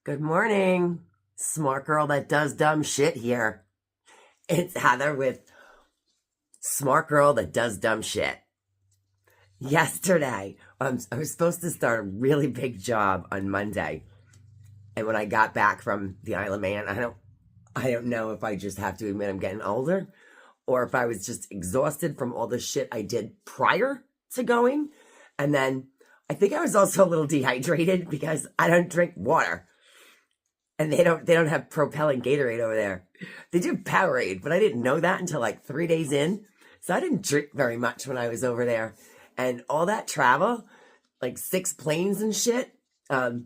Good morning, smart girl that does dumb shit here. It's Heather with Smart Girl That Does Dumb Shit. Yesterday, I was supposed to start a really big job on Monday. And when I got back from the Isle of Man, I don't know if I just have to admit I'm getting older or if I was just exhausted from all the shit I did prior to going. And then I think I was also a little dehydrated because I don't drink water. And they don't have propelling Gatorade over there. They do Powerade, but I didn't know that until like 3 days in. So I didn't drink very much when I was over there. And all that travel, like 6 planes and shit, I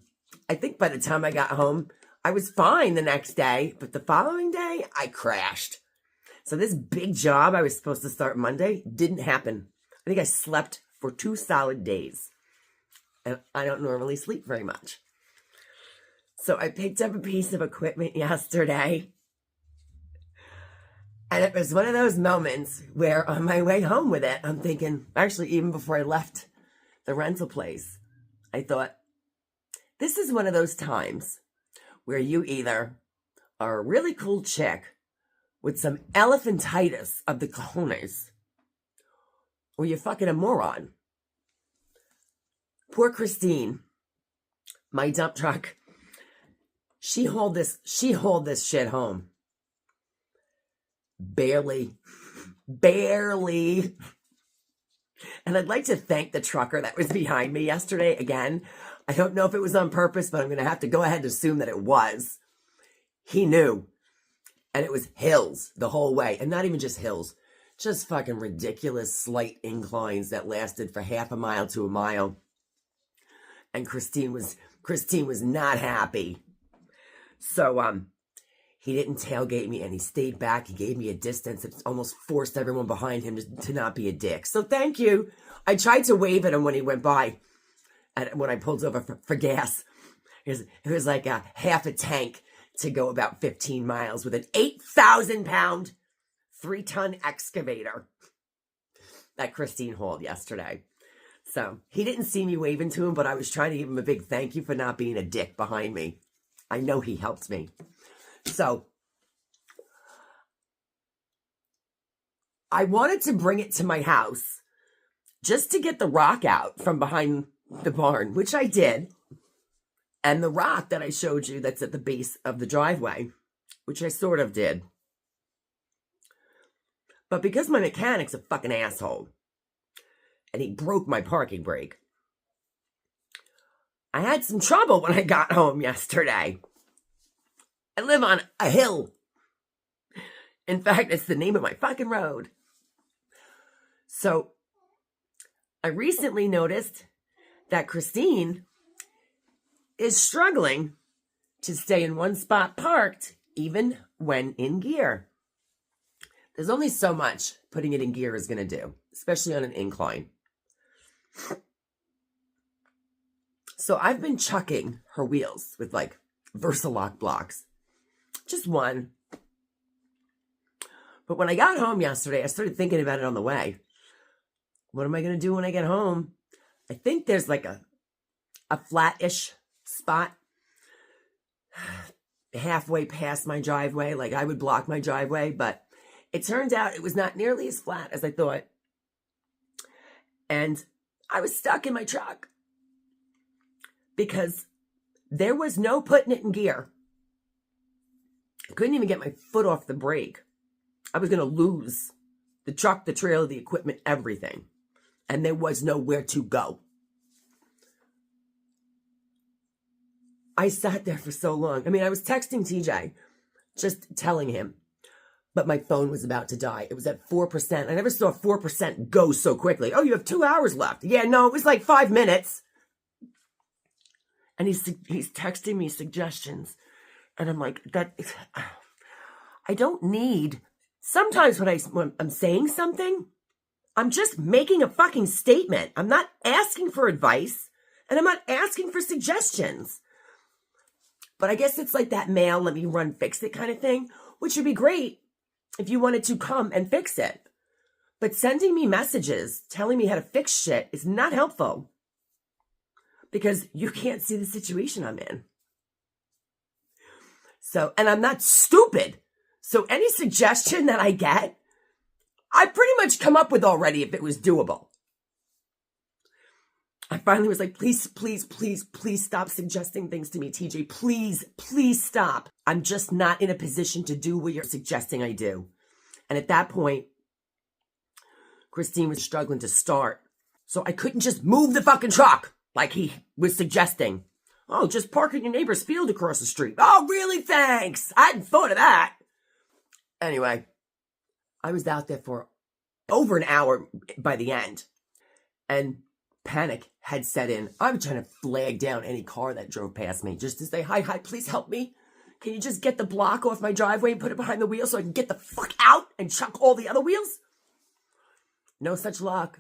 think by the time I got home, I was fine the next day. But the following day, I crashed. So this big job I was supposed to start Monday didn't happen. I think I slept for 2 solid days. And I don't normally sleep very much. So I picked up a piece of equipment yesterday. And it was one of those moments where on my way home with it, I'm thinking, actually, even before I left the rental place, I thought, this is one of those times where you either are a really cool chick with some elephantitis of the cojones, or you're fucking a moron. Poor Christine, my dump truck. She hauled this shit home. Barely. And I'd like to thank the trucker that was behind me yesterday again. I don't know if it was on purpose, but I'm going to have to go ahead and assume that it was. He knew. And it was hills the whole way. And not even just hills. Just fucking ridiculous slight inclines that lasted for half a mile to a mile. And Christine was not happy. So, he didn't tailgate me and he stayed back. He gave me a distance. It almost forced everyone behind him to not be a dick. So thank you. I tried to wave at him when he went by. And when I pulled over for gas. It was like a half a tank to go about 15 miles with an 8,000-pound, 3-ton excavator that Christine hauled yesterday. So he didn't see me waving to him, but I was trying to give him a big thank you for not being a dick behind me. I know he helped me. So I wanted to bring it to my house just to get the rock out from behind the barn, which I did. And the rock that I showed you that's at the base of the driveway, which I sort of did. But because my mechanic's a fucking asshole, and he broke my parking brake, I had some trouble when I got home yesterday. I live on a hill. In fact, it's the name of my fucking road. So, I recently noticed that Christine is struggling to stay in one spot parked, even when in gear. There's only so much putting it in gear is going to do, especially on an incline. So I've been chucking her wheels with like Versalock blocks. Just one. But when I got home yesterday, I started thinking about it on the way. What am I going to do when I get home? I think there's like a flat-ish spot halfway past my driveway. Like I would block my driveway, but it turned out it was not nearly as flat as I thought. And I was stuck in my truck because there was no putting it in gear. I couldn't even get my foot off the brake. I was going to lose the truck, the trailer, the equipment, everything. And there was nowhere to go. I sat there for so long. I mean, I was texting TJ, just telling him, but my phone was about to die. It was at 4%. I never saw 4% go so quickly. Oh, you have 2 hours left. Yeah, no, it was like 5 minutes. And he's texting me suggestions. And I'm like, I don't need, sometimes when I'm saying something, I'm just making a fucking statement. I'm not asking for advice, and I'm not asking for suggestions. But I guess it's like that mail, let me run, fix it kind of thing, which would be great if you wanted to come and fix it. But sending me messages telling me how to fix shit is not helpful. Because you can't see the situation I'm in. So, and I'm not stupid. So any suggestion that I get, I pretty much come up with already if it was doable. I finally was like, please, please, please, please stop suggesting things to me, TJ. Please, please stop. I'm just not in a position to do what you're suggesting I do. And at that point, Christine was struggling to start. So I couldn't just move the fucking truck like he was suggesting. Oh, just park in your neighbor's field across the street. Oh, really? Thanks. I hadn't thought of that. Anyway, I was out there for over an hour by the end. And panic had set in. I was trying to flag down any car that drove past me just to say, hi, please help me. Can you just get the block off my driveway and put it behind the wheel so I can get the fuck out and chuck all the other wheels? No such luck.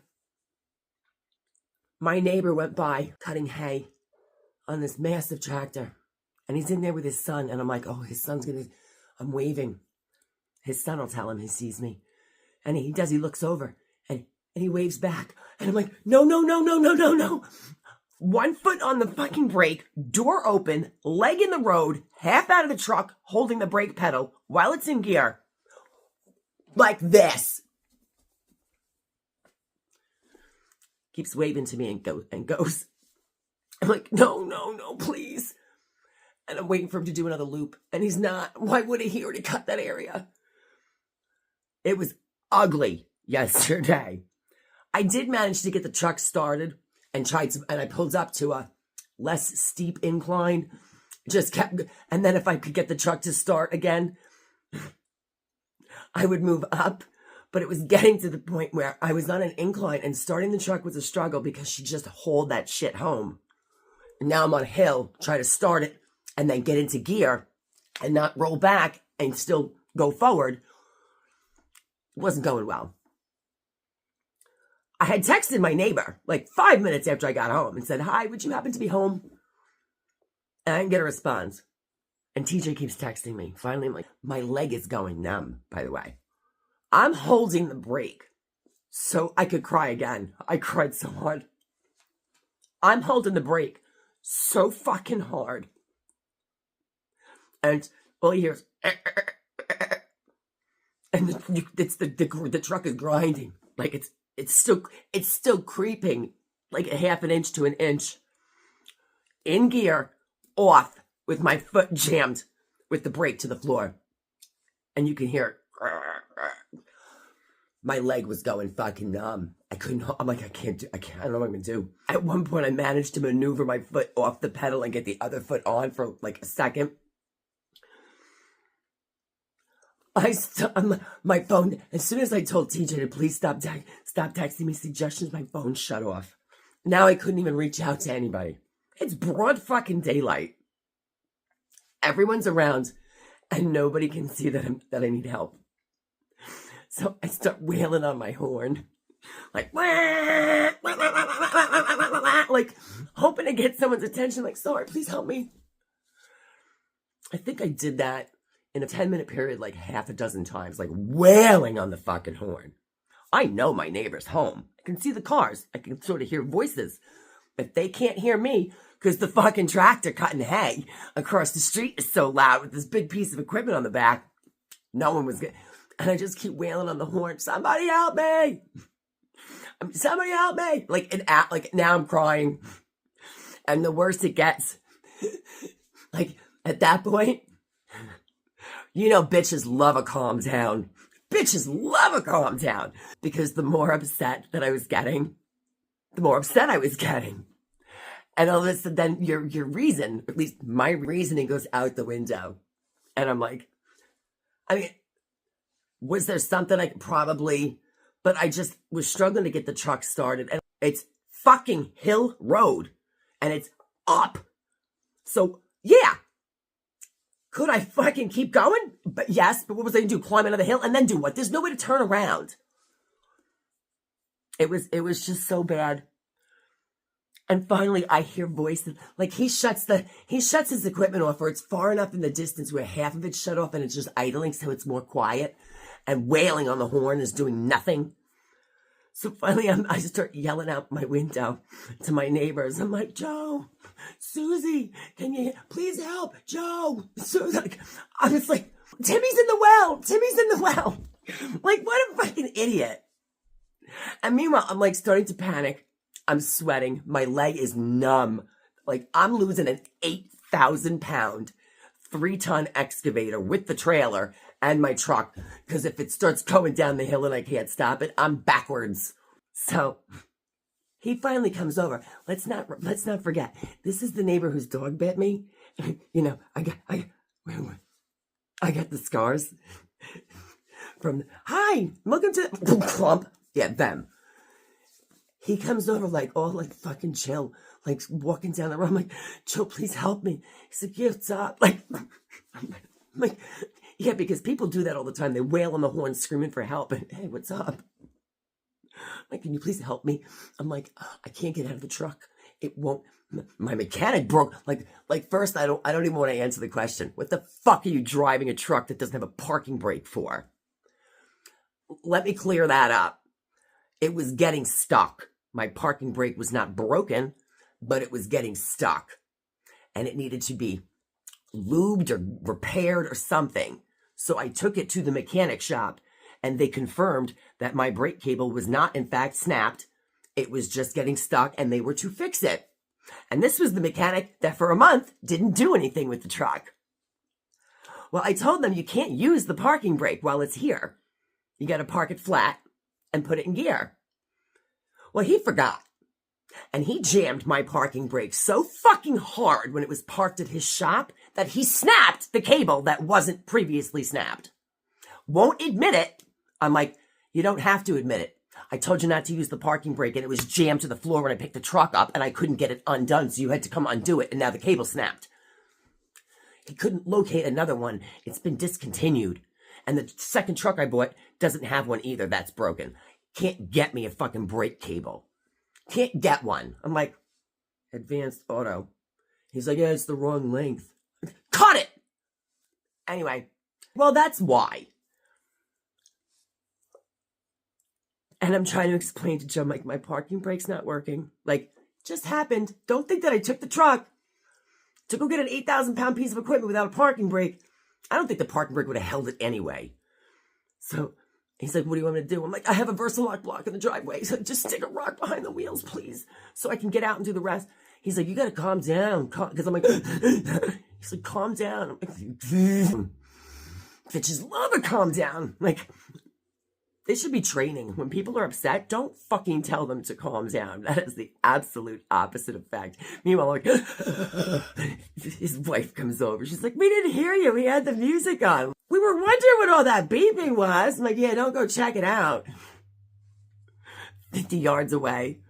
My neighbor went by cutting hay on this massive tractor. And he's in there with his son. And I'm like, oh, his son's gonna, I'm waving. His son will tell him he sees me. And he does, he looks over and he waves back. And I'm like, no. 1 foot on the fucking brake, door open, leg in the road, half out of the truck, holding the brake pedal while it's in gear. Like this. Keeps waving to me and goes. I'm like, no, please. And I'm waiting for him to do another loop. And he's not. Why would he already cut that area? It was ugly yesterday. I did manage to get the truck started and I pulled up to a less steep incline. Just kept, and then if I could get the truck to start again, I would move up. But it was getting to the point where I was on an incline and starting the truck was a struggle because she just hauled that shit home. And now I'm on a hill, trying to start it and then get into gear and not roll back and still go forward. It wasn't going well. I had texted my neighbor like 5 minutes after I got home and said, hi, would you happen to be home? And I didn't get a response. And TJ keeps texting me. Finally, I'm like, my leg is going numb, by the way. I'm holding the brake so I could cry again. I cried so hard. I'm holding the brake so fucking hard. And all you hear is, and the truck is grinding. Like it's still creeping like a half an inch to an inch. In gear, off, with my foot jammed with the brake to the floor. And you can hear it. My leg was going fucking numb. I'm like, I don't know what I'm gonna do. At one point, I managed to maneuver my foot off the pedal and get the other foot on for like a second. My phone, as soon as I told TJ to please stop texting me suggestions, my phone shut off. Now I couldn't even reach out to anybody. It's broad fucking daylight. Everyone's around and nobody can see that I need help. So I start wailing on my horn, like hoping to get someone's attention, like, sorry, please help me. I think I did that in a 10-minute period, like half a dozen times, like wailing on the fucking horn. I know my neighbor's home. I can see the cars. I can sort of hear voices. But they can't hear me because the fucking tractor cutting hay across the street is so loud with this big piece of equipment on the back. No one was good. And I just keep wailing on the horn. Somebody help me! Somebody help me! Like now I'm crying. And the worse it gets, like at that point, you know, bitches love a calm down. Bitches love a calm down. Because the more upset that I was getting, the more upset I was getting. And all of a sudden, then your reason, at least my reasoning, goes out the window. And I'm like, I mean, was there something I could probably, but I just was struggling to get the truck started. And it's fucking hill road. And it's up. So, yeah. Could I fucking keep going? But yes, but what was I going to do? Climb another hill and then do what? There's no way to turn around. It was just so bad. And finally, I hear voices. Like he shuts his equipment off, or it's far enough in the distance where half of it's shut off and it's just idling, so it's more quiet. And wailing on the horn is doing nothing. So finally, I start yelling out my window to my neighbors. I'm like, Joe, Susie, can you please help? Joe, Susie. I was like, Timmy's in the well. Timmy's in the well. Like, what a fucking idiot. And meanwhile, I'm like starting to panic. I'm sweating. My leg is numb. Like, I'm losing an 8,000-pound, 3-ton excavator with the trailer and my truck, because if it starts going down the hill and I can't stop it, I'm backwards. So he finally comes over. Let's not forget, this is the neighbor whose dog bit me. You know, I got the scars from. Hi, welcome to clump. Yeah, them. He comes over like all like fucking chill, like walking down the road. I'm like, Joe, please help me. He's like, yeah, what's up? Like, I'm like. Yeah, because people do that all the time. They wail on the horn screaming for help. And, hey, what's up? Like, can you please help me? I'm like, I can't get out of the truck. It won't. My mechanic broke. Like first, I don't even want to answer the question. What the fuck are you driving a truck that doesn't have a parking brake for? Let me clear that up. It was getting stuck. My parking brake was not broken, but it was getting stuck. And it needed to be lubed or repaired or something. So I took it to the mechanic shop and they confirmed that my brake cable was not in fact snapped. It was just getting stuck and they were to fix it. And this was the mechanic that for a month didn't do anything with the truck. Well, I told them you can't use the parking brake while it's here. You got to park it flat and put it in gear. Well, he forgot. And he jammed my parking brake so fucking hard when it was parked at his shop that he snapped the cable that wasn't previously snapped. Won't admit it. I'm like, you don't have to admit it. I told you not to use the parking brake and it was jammed to the floor when I picked the truck up and I couldn't get it undone, so you had to come undo it and now the cable snapped. He couldn't locate another one. It's been discontinued. And the second truck I bought doesn't have one either. That's broken. Can't get me a fucking brake cable. Can't get one. I'm like, advanced auto. He's like, yeah, it's the wrong length. Cut it! Anyway, well, that's why. And I'm trying to explain to Joe, like, my parking brake's not working. Like, just happened. Don't think that I took the truck to go get an 8,000-pound piece of equipment without a parking brake. I don't think the parking brake would have held it anyway. So he's like, what do you want me to do? I'm like, I have a Versalock block in the driveway. He's like, just stick a rock behind the wheels, please, so I can get out and do the rest. He's like, you got to calm down. Because I'm like, he's like, calm down. I'm like, bitches love to calm down. Like, they should be training. When people are upset, don't fucking tell them to calm down. That is the absolute opposite effect. Meanwhile, like, his wife comes over. She's like, we didn't hear you. We had the music on. We were wondering what all that beeping was. I'm like, yeah, don't go check it out. 50 yards away.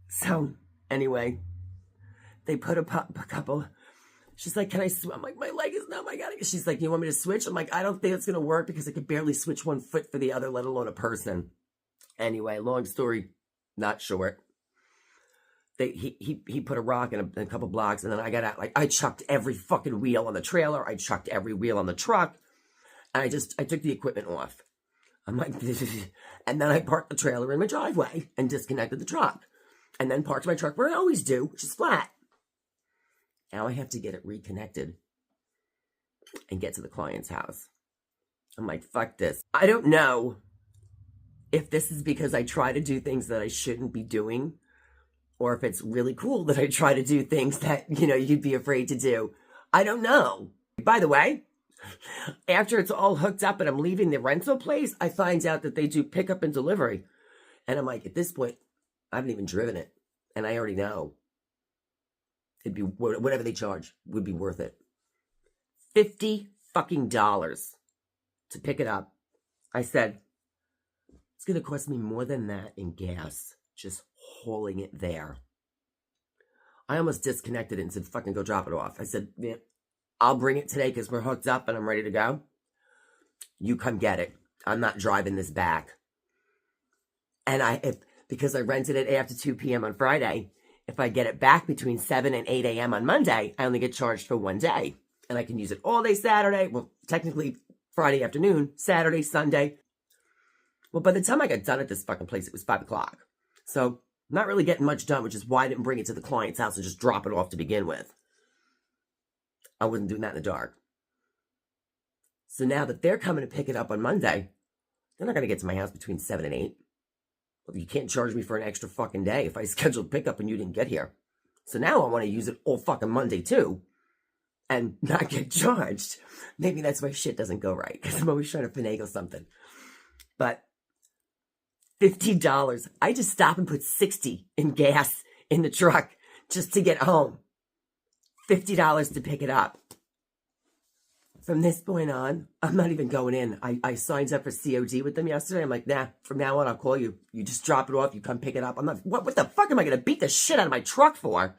So, anyway, they put a couple. She's like, can I swim? I'm like, my leg is numb. I got it. She's like, you want me to switch? I'm like, I don't think it's going to work because I could barely switch one foot for the other, let alone a person. Anyway, long story, not short. He put a rock in a couple blocks, and then I got out. Like, I chucked every fucking wheel on the trailer. I chucked every wheel on the truck. And I took the equipment off. I'm like, and then I parked the trailer in my driveway and disconnected the truck. And then parked my truck where I always do, which is flat. Now I have to get it reconnected and get to the client's house. I'm like, fuck this. I don't know if this is because I try to do things that I shouldn't be doing, or if it's really cool that I try to do things that, you know, you'd be afraid to do. I don't know. By the way, after it's all hooked up and I'm leaving the rental place, I find out that they do pickup and delivery. And I'm like, at this point, I haven't even driven it. And I already know. It'd be whatever they charge would be worth it. $50 fucking dollars to pick it up. I said, it's going to cost me more than that in gas just hauling it there. I almost disconnected it and said, fucking go drop it off. I said, yeah, I'll bring it today because we're hooked up and I'm ready to go. You come get it. I'm not driving this back. And because I rented it after 2 p.m. on Friday, if I get it back between 7 and 8 a.m. on Monday, I only get charged for 1 day. And I can use it all day Saturday. Well, technically Friday afternoon, Saturday, Sunday. Well, by the time I got done at this fucking place, it was 5 o'clock. So, not really getting much done, which is why I didn't bring it to the client's house and just drop it off to begin with. I wasn't doing that in the dark. So now that they're coming to pick it up on Monday, they're not going to get to my house between 7 and 8. Well, you can't charge me for an extra fucking day if I scheduled pickup and you didn't get here. So now I want to use it all fucking Monday too and not get charged. Maybe that's why shit doesn't go right, because I'm always trying to finagle something. But $50, I just stop and put $60 in gas in the truck just to get home. $50 to pick it up. From this point on, I'm not even going in. I signed up for COD with them yesterday. I'm like, nah, from now on, I'll call you. You just drop it off. You come pick it up. I'm not, what the fuck am I going to beat the shit out of my truck for?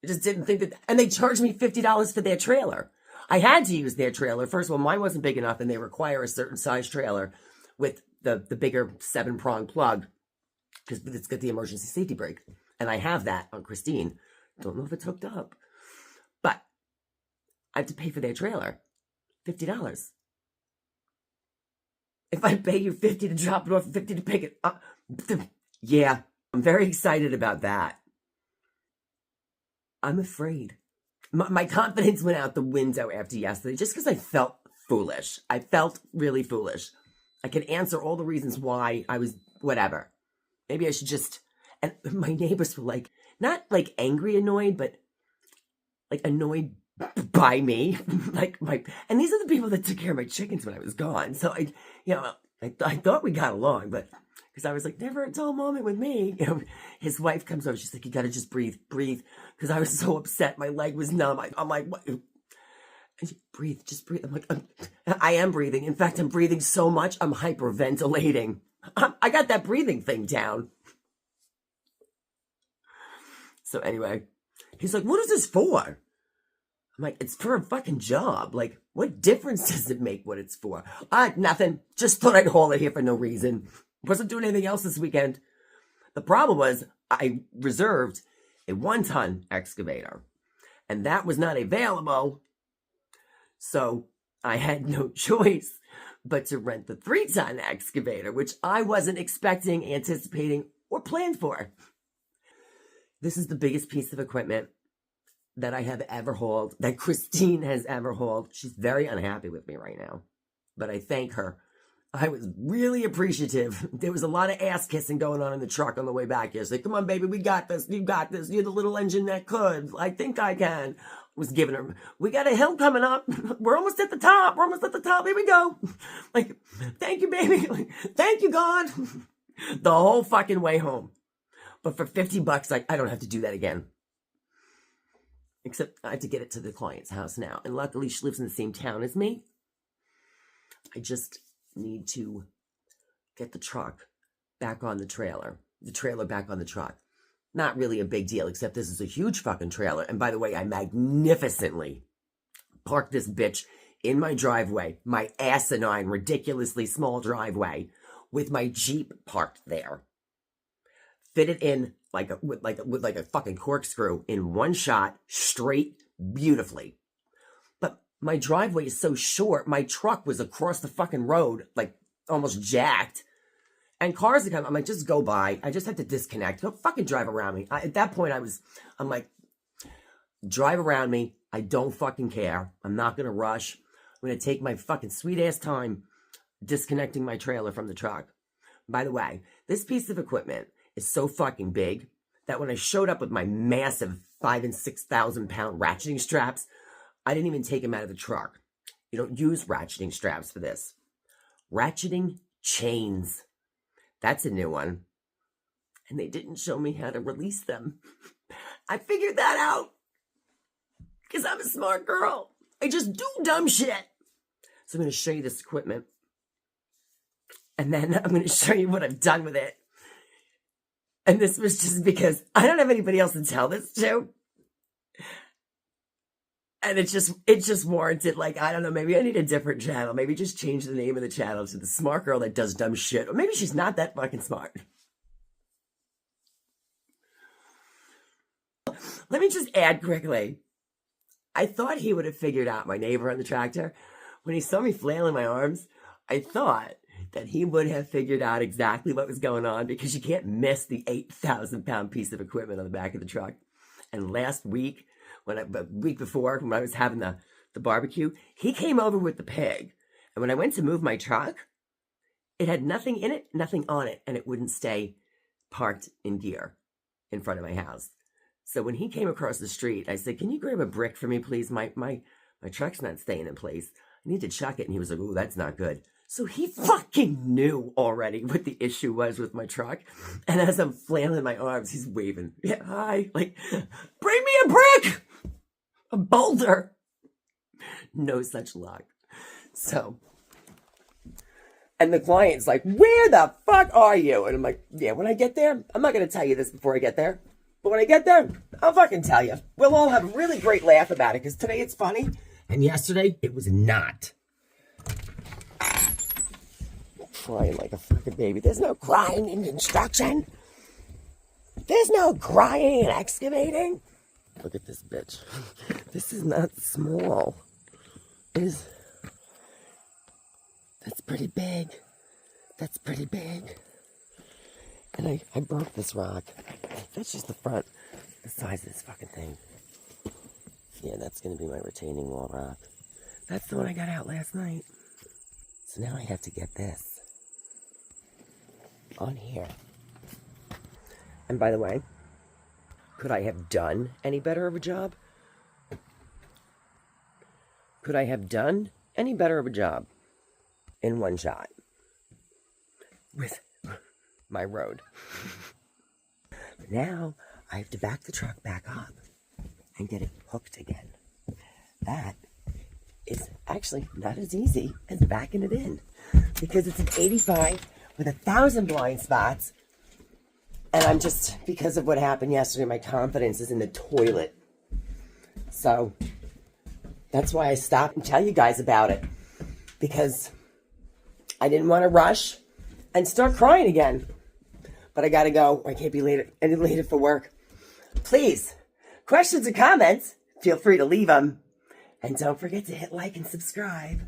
I just didn't think that, and they charged me $50 for their trailer. I had to use their trailer. First of all, mine wasn't big enough, and they require a certain size trailer with the bigger 7-prong plug, because it's got the emergency safety brake. And I have that on Christine. Don't know if it's hooked up. But I have to pay for their trailer. $50. If I pay you $50 to drop it off, $50 to pick it up. Yeah, I'm very excited about that. I'm afraid. My confidence went out the window after yesterday just because I felt foolish. I felt really foolish. I can answer all the reasons why I was whatever. Maybe I should just... And my neighbors were like, not like angry annoyed, but like annoyed by me. And these are the people that took care of my chickens when I was gone. So I thought we got along, but because I was like, never a dull moment with me. His wife comes over. She's like, you got to just breathe. Because I was so upset. My leg was numb. I'm like, what? And she, breathe, just breathe. I'm like, I am breathing. In fact, I'm breathing so much, I'm hyperventilating. I got that breathing thing down. So anyway, he's like, what is this for? I'm like, it's for a fucking job. Like, what difference does it make what it's for? Nothing. Just thought I'd haul it here for no reason. Wasn't doing anything else this weekend. The problem was I reserved a 1-ton excavator, and that was not available. So I had no choice but to rent the 3-ton excavator, which I wasn't expecting, anticipating, or planned for. This is the biggest piece of equipment that I have ever hauled, that Christine has ever hauled. She's very unhappy with me right now, but I thank her. I was really appreciative. There was a lot of ass kissing going on in the truck on the way back here. She's like, come on, baby, we got this. You got this. You're the little engine that could. I think I can. I was giving her, we got a hill coming up. We're almost at the top. We're almost at the top. Here we go. Like, thank you, baby. Thank you, God. The whole fucking way home. But for $50, I don't have to do that again. Except I have to get it to the client's house now. And luckily, she lives in the same town as me. I just need to get the truck back on the trailer back on the truck. Not really a big deal, except this is a huge fucking trailer. And by the way, I magnificently parked this bitch in my driveway, my asinine, ridiculously small driveway, with my Jeep parked there. Fit it in with a fucking corkscrew in one shot, straight, beautifully. My driveway is so short, my truck was across the fucking road, like almost jacked. And cars are coming. I'm like, just go by. I just had to disconnect. Don't fucking drive around me. At that point, I'm like, drive around me. I don't fucking care. I'm not going to rush. I'm going to take my fucking sweet ass time disconnecting my trailer from the truck. By the way, this piece of equipment is so fucking big that when I showed up with my massive 5,000 and 6,000 pound ratcheting straps, I didn't even take them out of the truck. You don't use ratcheting straps for this. Ratcheting chains. That's a new one. And they didn't show me how to release them. I figured that out. Because I'm a smart girl. I just do dumb shit. So I'm going to show you this equipment. And then I'm going to show you what I've done with it. And this was just because I don't have anybody else to tell this to. And it just warranted, like, I don't know, maybe I need a different channel. Maybe just change the name of the channel to the smart girl that does dumb shit. Or maybe she's not that fucking smart. Let me just add quickly. I thought he would have figured out, my neighbor on the tractor. When he saw me flailing my arms, I thought that he would have figured out exactly what was going on, because you can't miss the 8,000-pound piece of equipment on the back of the truck. And last week, the week before, when I was having the barbecue, he came over with the pig. And when I went to move my truck, it had nothing in it, nothing on it, and it wouldn't stay parked in gear in front of my house. So when he came across the street, I said, "Can you grab a brick for me, please? My truck's not staying in place. I need to chuck it." And he was like, "Oh, that's not good." So he fucking knew already what the issue was with my truck. And as I'm flailing my arms, he's waving. "Yeah, hi." Like, "Bring me a brick! A boulder." No such luck. So, and the client's like, "Where the fuck are you?" And I'm like, "Yeah, when I get there, I'm not going to tell you this before I get there. But when I get there, I'll fucking tell you. We'll all have a really great laugh about it, because today it's funny, and yesterday it was not." Crying like a fucking baby. There's no crying in construction. There's no crying in excavating. Look at this bitch. This is not small. That's pretty big. That's pretty big. And I broke this rock. That's just the front. The size of this fucking thing. Yeah, that's going to be my retaining wall rock. That's the one I got out last night. So now I have to get this on here. And by the way, could I have done any better of a job? Could I have done any better of a job in one shot with my road? Now I have to back the truck back up and get it hooked again. That is actually not as easy as backing it in, because it's an 85 with 1,000 blind spots. And I'm just, because of what happened yesterday, my confidence is in the toilet. So that's why I stopped and tell you guys about it, because I didn't want to rush and start crying again. But I gotta go. I can't be any later for work. Please, questions or comments, feel free to leave them. And don't forget to hit like and subscribe.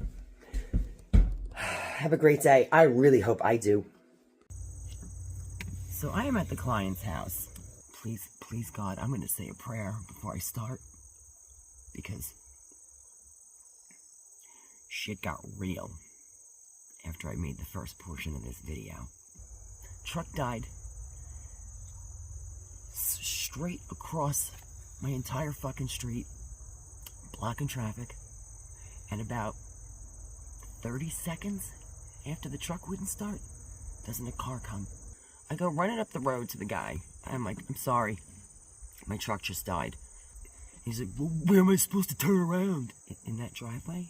Have a great day. I really hope I do. So I am at the client's house. Please God, I'm going to say a prayer before I start, because shit got real after I made the first portion of this video. Truck died straight across my entire fucking street, blocking traffic, and about 30 seconds after the truck wouldn't start, doesn't a car come? I go running up the road to the guy. I'm like, "I'm sorry, my truck just died." He's like, "Well, where am I supposed to turn around?" In that driveway?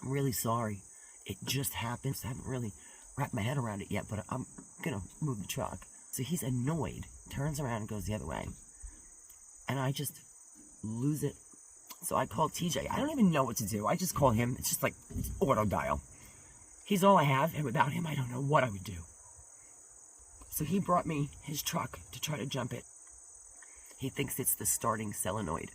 "I'm really sorry. It just happened. I haven't really wrapped my head around it yet, but I'm gonna move the truck." So he's annoyed, turns around and goes the other way. And I just lose it. So I call TJ. I don't even know what to do. I just call him. It's just like auto dial. He's all I have, and without him, I don't know what I would do. So he brought me his truck to try to jump it. He thinks it's the starting solenoid.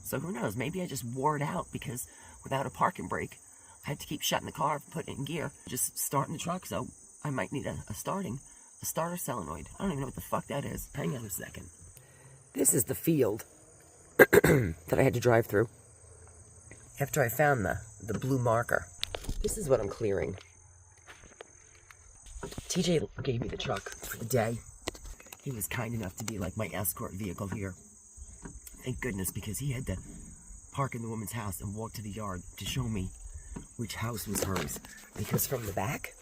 So who knows? Maybe I just wore it out, because without a parking brake, I had to keep shutting the car, putting it in gear, just starting the truck. So I might need a starter solenoid. I don't even know what the fuck that is. Hang on a second. This is the field that I had to drive through after I found the blue marker. This is what I'm clearing. TJ gave me the truck for the day. He was kind enough to be like my escort vehicle here. Thank goodness, because he had to park in the woman's house and walk to the yard to show me which house was hers. Because from the back,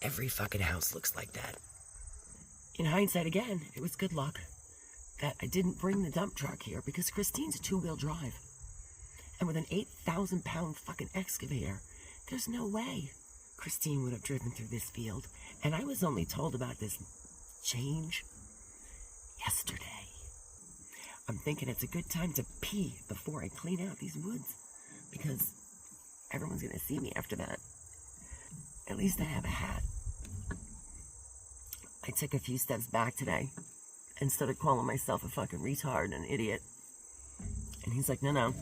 every fucking house looks like that. In hindsight, again, it was good luck that I didn't bring the dump truck here, because Christine's a two-wheel drive. And with an 8,000-pound fucking excavator, there's no way Christine would have driven through this field. And I was only told about this change yesterday. I'm thinking it's a good time to pee before I clean out these woods, because everyone's going to see me after that. At least I have a hat. I took a few steps back today and started calling myself a fucking retard and an idiot. And he's like, no.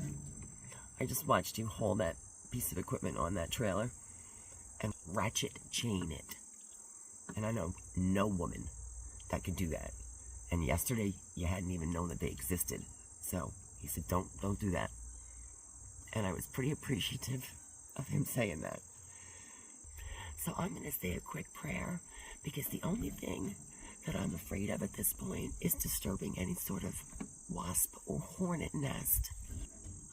I just watched you haul that piece of equipment on that trailer. And ratchet chain it. And I know no woman that could do that. And yesterday, you hadn't even known that they existed. So he said, don't do that. And I was pretty appreciative of him saying that. So I'm going to say a quick prayer, because the only thing that I'm afraid of at this point is disturbing any sort of wasp or hornet nest.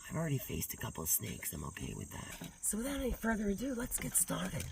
I've already faced a couple of snakes. I'm okay with that. So without any further ado, let's get started.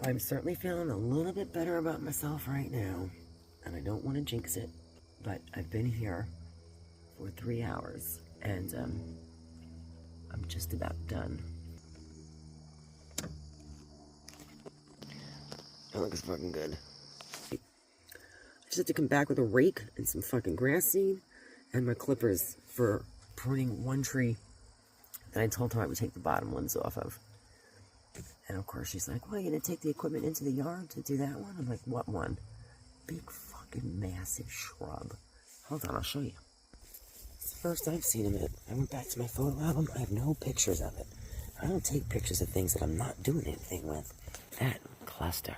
I'm certainly feeling a little bit better about myself right now, and I don't want to jinx it, but I've been here for 3 hours, and I'm just about done. That looks fucking good. I just have to come back with a rake and some fucking grass seed and my clippers for pruning one tree that I told her I would take the bottom ones off of. And of course she's like, well, you're going to take the equipment into the yard to do that one? I'm like, what one? Big fucking massive shrub. Hold on, I'll show you. It's the first I've seen of it. I went back to my photo album. I have no pictures of it. I don't take pictures of things that I'm not doing anything with. That cluster.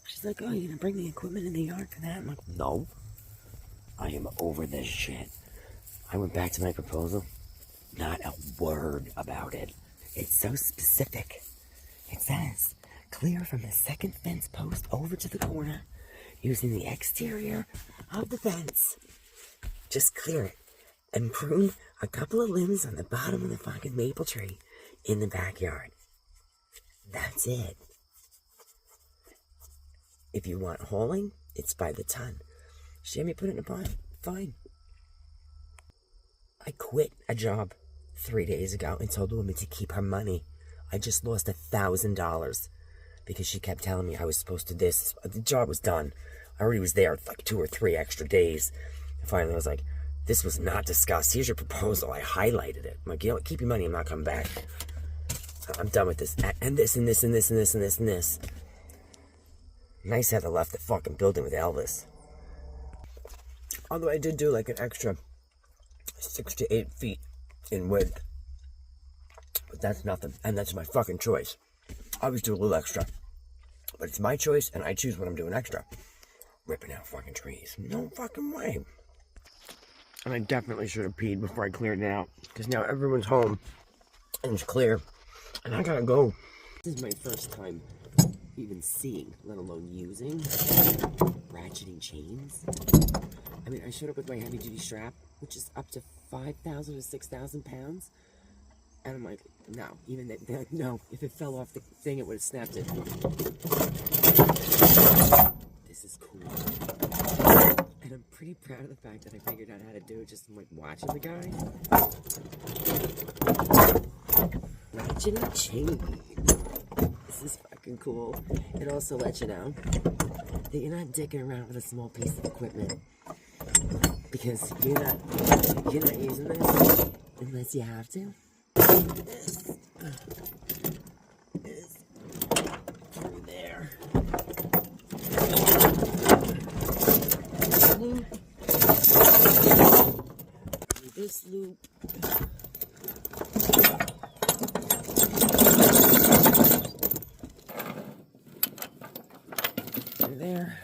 She's like, oh, you're going to bring the equipment in the yard for that? I'm like, no. I am over this shit. I went back to my proposal. Not a word about it. It's so specific. It says, clear from the second fence post over to the corner using the exterior of the fence. Just clear it and prune a couple of limbs on the bottom of the fucking maple tree in the backyard. That's it. If you want hauling, it's by the ton. She had me put it in a pile. Fine. I quit a job 3 days ago and told the woman to keep her money. I just lost $1,000 because she kept telling me I was supposed to this. The job was done. I already was there like 2 or 3 extra days. And finally I was like, this was not discussed. Here's your proposal. I highlighted it. I'm like, you know what? Keep your money. I'm not coming back. I'm done with this. And this and this and this and this and this and this. Nice to have left the fucking building with Elvis. Although I did do like an extra 6 to 8 feet in width. But that's nothing, and that's my fucking choice. I always do a little extra, but it's my choice, and I choose when I'm doing extra. Ripping out fucking trees. No fucking way. And I definitely should have peed before I cleared it out, because now everyone's home, and it's clear, and I gotta go. This is my first time even seeing, let alone using, ratcheting chains. I mean, I showed up with my heavy-duty strap, which is up to 5,000 to 6,000 pounds. And I'm like, no, even that, no, if it fell off the thing, it would have snapped it. This is cool. And I'm pretty proud of the fact that I figured out how to do it just from like watching the guy. Ratcheting chain. This is fucking cool. It also lets you know that you're not dicking around with a small piece of equipment. Because you're not using this unless you have to. This is through there. Loop. This loop. Through there.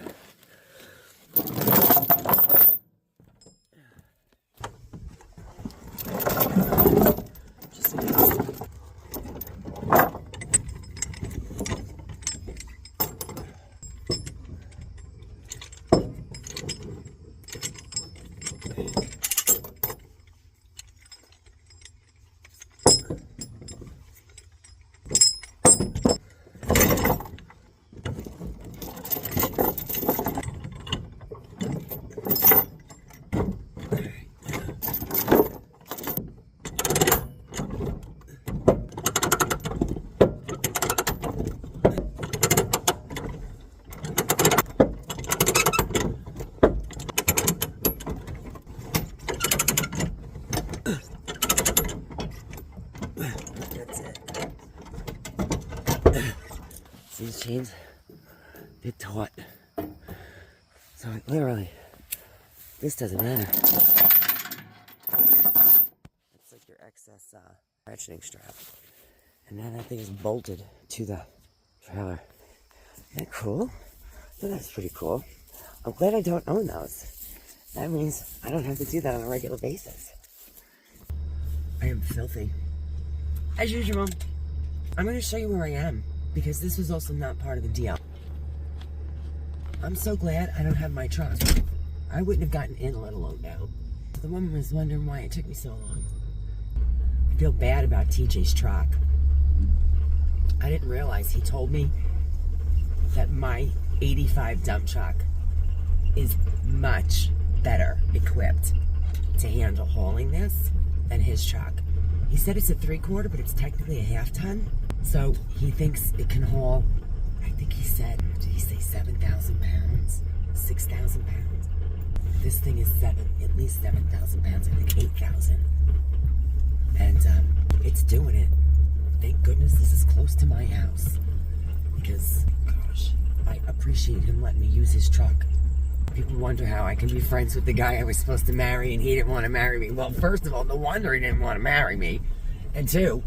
chain's a bit taut. So literally, this doesn't matter. It's like your excess ratcheting strap. And now that thing is bolted to the trailer. Isn't that cool? So that's pretty cool. I'm glad I don't own those. That means I don't have to do that on a regular basis. I am filthy. As usual, I'm going to show you where I am, because this was also not part of the deal. I'm so glad I don't have my truck. I wouldn't have gotten in, let alone out. The woman was wondering why it took me so long. I feel bad about TJ's truck. I didn't realize he told me that my 85 dump truck is much better equipped to handle hauling this than his truck. He said it's a 3/4, but it's technically a 1/2 ton. So he thinks it can haul, I think he said, did he say 7,000 pounds? 6,000 pounds? This thing is at least 7,000 pounds, I think 8,000. And it's doing it. Thank goodness this is close to my house. Because, gosh, I appreciate him letting me use his truck. People wonder how I can be friends with the guy I was supposed to marry and he didn't want to marry me. Well, first of all, no wonder he didn't want to marry me. And two,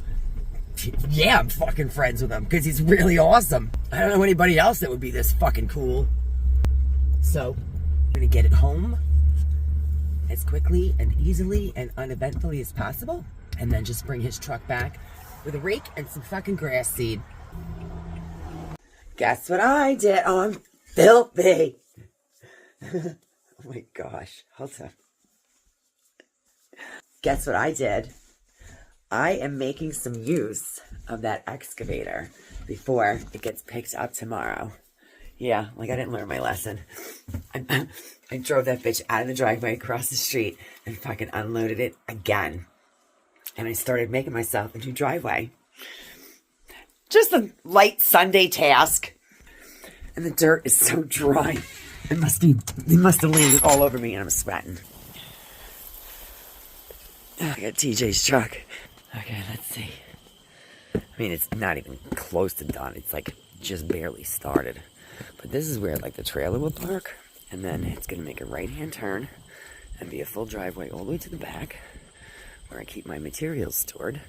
yeah, I'm fucking friends with him because he's really awesome. I don't know anybody else that would be this fucking cool. So, I'm going to get it home as quickly and easily and uneventfully as possible. And then just bring his truck back with a rake and some fucking grass seed. Guess what I did? Oh, I'm filthy. Oh my gosh. Hold on. Guess what I did? I am making some use of that excavator before it gets picked up tomorrow. Yeah, like I didn't learn my lesson. I drove that bitch out of the driveway across the street and fucking unloaded it again. And I started making myself a new driveway. Just a light Sunday task. And the dirt is so dry. It must have landed all over me and I'm sweating. Oh, I got TJ's truck. Okay, let's see. I mean, it's not even close to done. It's like just barely started. But this is where like the trailer will park. And then it's going to make a right-hand turn and be a full driveway all the way to the back where I keep my materials stored.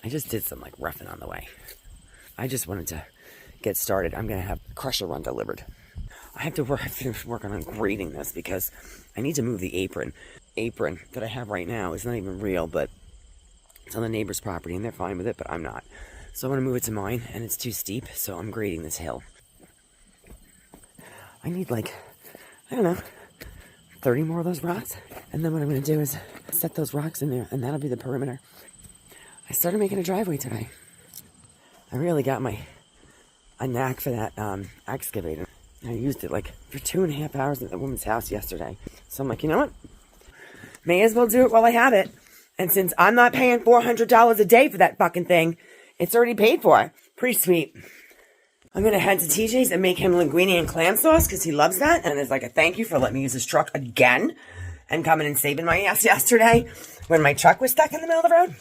I just did some like roughing on the way. I just wanted to get started. I'm going to have the crusher run delivered. I have to finish working on grading this because I need to move the apron. Apron that I have right now is not even real, but it's on the neighbor's property and they're fine with it, but I'm not. So I want to move it to mine and it's too steep, so I'm grading this hill. I need like, I don't know, 30 more of those rocks. And then what I'm going to do is set those rocks in there and that'll be the perimeter. I started making a driveway today. I really got a knack for that excavator. I used it like for 2.5 hours at the woman's house yesterday. So I'm like, you know what? May as well do it while I have it. And since I'm not paying $400 a day for that fucking thing, it's already paid for. Pretty sweet. I'm going to head to TJ's and make him linguine and clam sauce because he loves that. And it's like a thank you for letting me use his truck again and coming and saving my ass yesterday when my truck was stuck in the middle of the road.